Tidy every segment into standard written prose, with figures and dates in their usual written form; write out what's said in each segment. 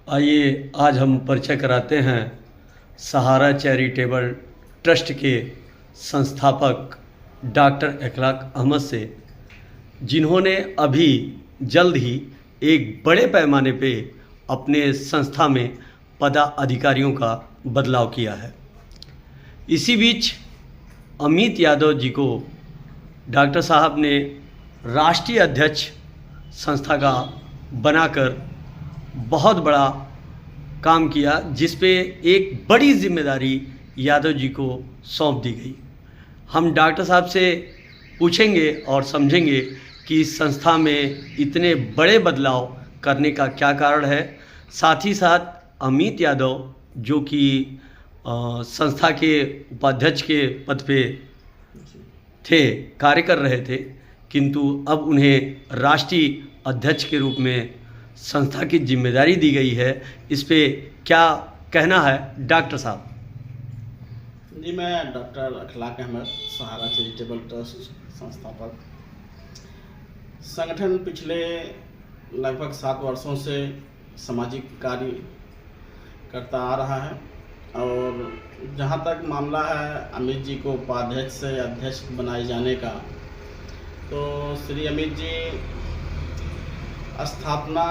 आइए आज हम परिचय कराते हैं सहारा चैरिटेबल ट्रस्ट के संस्थापक डॉक्टर इखलाक अहमद से, जिन्होंने अभी जल्द ही एक बड़े पैमाने पे अपने संस्था में पदाधिकारियों का बदलाव किया है। इसी बीच अमित यादव जी को डॉक्टर साहब ने राष्ट्रीय अध्यक्ष संस्था का बनाकर बहुत बड़ा काम किया, जिस पे एक बड़ी जिम्मेदारी यादव जी को सौंप दी गई। हम डॉक्टर साहब से पूछेंगे और समझेंगे कि इस संस्था में इतने बड़े बदलाव करने का क्या कारण है। साथ ही साथ अमित यादव जो कि संस्था के उपाध्यक्ष के पद पे थे, कार्य कर रहे थे, किंतु अब उन्हें राष्ट्रीय अध्यक्ष के रूप में संस्था की जिम्मेदारी दी गई है। इस पे क्या कहना है डॉक्टर साहब? जी, मैं डॉक्टर इखलाक अहमद, सहारा चैरिटेबल ट्रस्ट संस्थापक। संगठन पिछले लगभग 7 वर्षों से सामाजिक कार्य करता आ रहा है और जहां तक मामला है अमित जी को उपाध्यक्ष से अध्यक्ष बनाए जाने का, तो श्री अमित जी स्थापना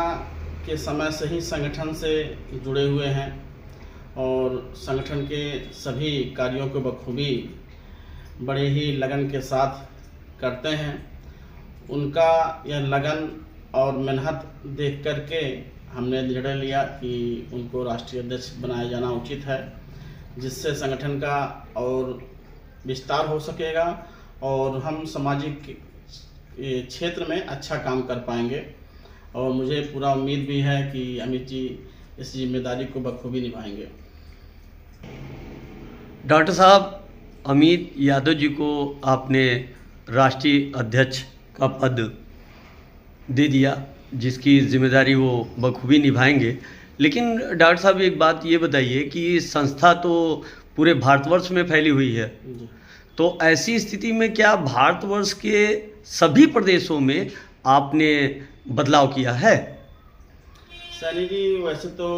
के समय से ही संगठन से जुड़े हुए हैं और संगठन के सभी कार्यों को बखूबी बड़े ही लगन के साथ करते हैं। उनका यह लगन और मेहनत देख करके हमने निर्णय लिया कि उनको राष्ट्रीय अध्यक्ष बनाया जाना उचित है, जिससे संगठन का और विस्तार हो सकेगा और हम सामाजिक क्षेत्र में अच्छा काम कर पाएंगे। और मुझे पूरा उम्मीद भी है कि अमित जी इस जिम्मेदारी को बखूबी निभाएंगे। डॉक्टर साहब, अमित यादव जी को आपने राष्ट्रीय अध्यक्ष का पद दे दिया, जिसकी जिम्मेदारी वो बखूबी निभाएंगे। लेकिन डॉक्टर साहब, एक बात ये बताइए कि संस्था तो पूरे भारतवर्ष में फैली हुई है, तो ऐसी स्थिति में क्या भारतवर्ष के सभी प्रदेशों में आपने बदलाव किया है? सैनी जी, वैसे तो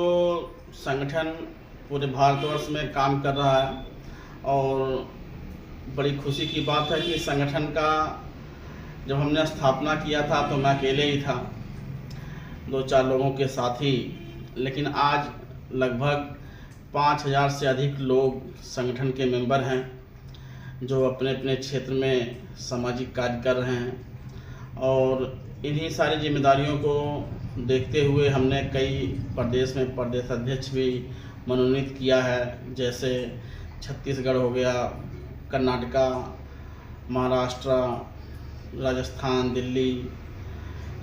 संगठन पूरे भारतवर्ष में काम कर रहा है और बड़ी खुशी की बात है कि संगठन का जब हमने स्थापना किया था तो मैं अकेले ही था, 2-4 लोगों के साथ ही, लेकिन आज लगभग 5000 से अधिक लोग संगठन के मेंबर हैं जो अपने अपने क्षेत्र में सामाजिक कार्य कर रहे हैं। और इन्हीं सारी जिम्मेदारियों को देखते हुए हमने कई प्रदेश में प्रदेश अध्यक्ष भी मनोनीत किया है, जैसे छत्तीसगढ़ हो गया, कर्नाटका, महाराष्ट्र, राजस्थान, दिल्ली,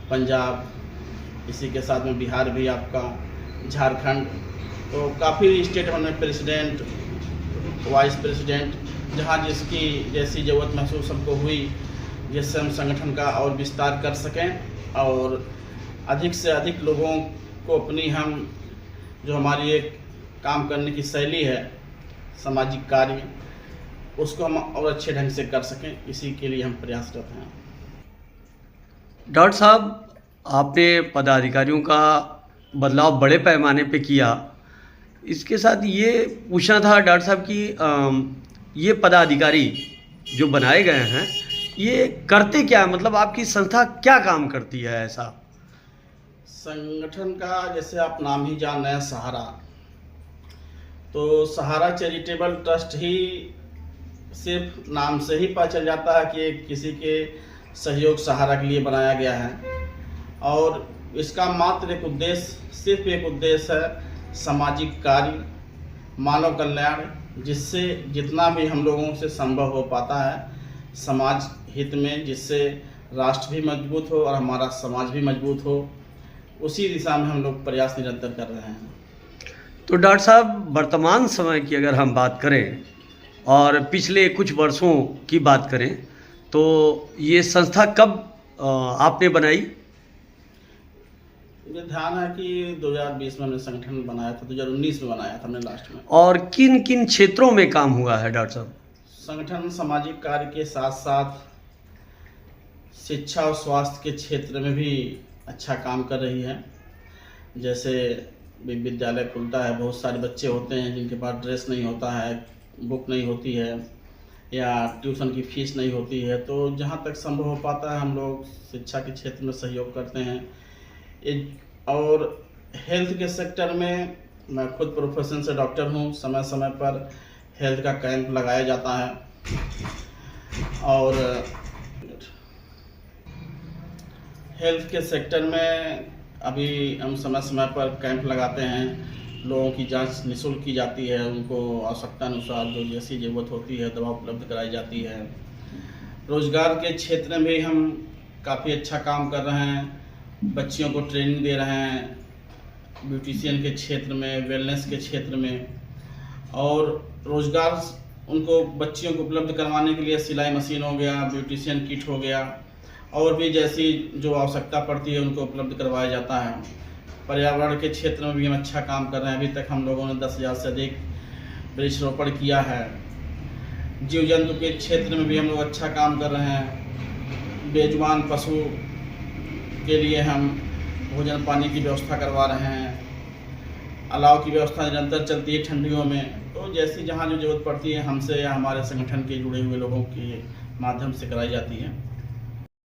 पंजाब, इसी के साथ में बिहार भी आपका, झारखंड, तो काफ़ी स्टेट हमने प्रेसिडेंट, वाइस प्रेसिडेंट, जहाँ जिसकी जैसी ज़रूरत महसूस हमको हुई, जिससे हम संगठन का और विस्तार कर सकें और अधिक से अधिक लोगों को अपनी हम जो हमारी एक काम करने की शैली है सामाजिक कार्य, उसको हम और अच्छे ढंग से कर सकें, इसी के लिए हम प्रयासरत हैं। डॉक्टर साहब, आपने पदाधिकारियों का बदलाव बड़े पैमाने पे किया। इसके साथ ये पूछना था डॉक्टर साहब कि ये पदाधिकारी जो बनाए गए हैं, ये करते क्या, मतलब आपकी संस्था क्या काम करती है ऐसा? संगठन का जैसे आप नाम ही जान रहे हैं सहारा, तो सहारा चैरिटेबल ट्रस्ट ही सिर्फ नाम से ही पता चल जाता है कि किसी के सहयोग सहारा के लिए बनाया गया है और इसका मात्र एक उद्देश्य, सिर्फ एक उद्देश्य है सामाजिक कार्य, मानव कल्याण, जिससे जितना भी हम लोगों से संभव हो पाता है समाज हित में, जिससे राष्ट्र भी मजबूत हो और हमारा समाज भी मजबूत हो, उसी दिशा में हम लोग प्रयास निरंतर कर रहे हैं। तो डॉक्टर साहब, वर्तमान समय की अगर हम बात करें और पिछले कुछ वर्षों की बात करें, तो ये संस्था कब आपने बनाई? मुझे ध्यान है कि 2020 में हमने संगठन बनाया था, 2019 में बनाया था हमने लास्ट में। और किन किन क्षेत्रों में काम हुआ है डॉक्टर साहब? संगठन सामाजिक कार्य के साथ साथ शिक्षा और स्वास्थ्य के क्षेत्र में भी अच्छा काम कर रही है। जैसे विद्यालय खुलता है, बहुत सारे बच्चे होते हैं जिनके पास ड्रेस नहीं होता है, बुक नहीं होती है या ट्यूशन की फीस नहीं होती है, तो जहाँ तक संभव हो पाता है हम लोग शिक्षा के क्षेत्र में सहयोग करते हैं। और हेल्थ के सेक्टर में मैं खुद प्रोफेशन से डॉक्टर हूँ, समय समय पर हेल्थ का कैंप लगाया जाता है और हेल्थ के सेक्टर में अभी हम समय समय पर कैंप लगाते हैं। लोगों की जांच निःशुल्क की जाती है, उनको आवश्यकता अनुसार जो जैसी ज़रूरत होती है दवा उपलब्ध कराई जाती है। रोज़गार के क्षेत्र में भी हम काफ़ी अच्छा काम कर रहे हैं, बच्चियों को ट्रेनिंग दे रहे हैं ब्यूटिशियन के क्षेत्र में, वेलनेस के क्षेत्र में, और रोज़गार उनको बच्चियों को उपलब्ध करवाने के लिए सिलाई मशीन हो गया, ब्यूटिशियन किट हो गया, और भी जैसी जो आवश्यकता पड़ती है उनको उपलब्ध करवाया जाता है। पर्यावरण के क्षेत्र में भी हम अच्छा काम कर रहे हैं। अभी तक हम लोगों ने 10,000 से अधिक वृक्षारोपण किया है। जीव जंतु के क्षेत्र में भी हम लोग अच्छा काम कर रहे हैं। बेजुबान पशु के लिए हम भोजन पानी की व्यवस्था करवा रहे हैं। अलाव की व्यवस्था निरंतर चलती है ठंडियों में, तो जैसी जहाँ जो जरूरत पड़ती है हमसे या हमारे संगठन के जुड़े हुए लोगों के माध्यम से कराई जाती है।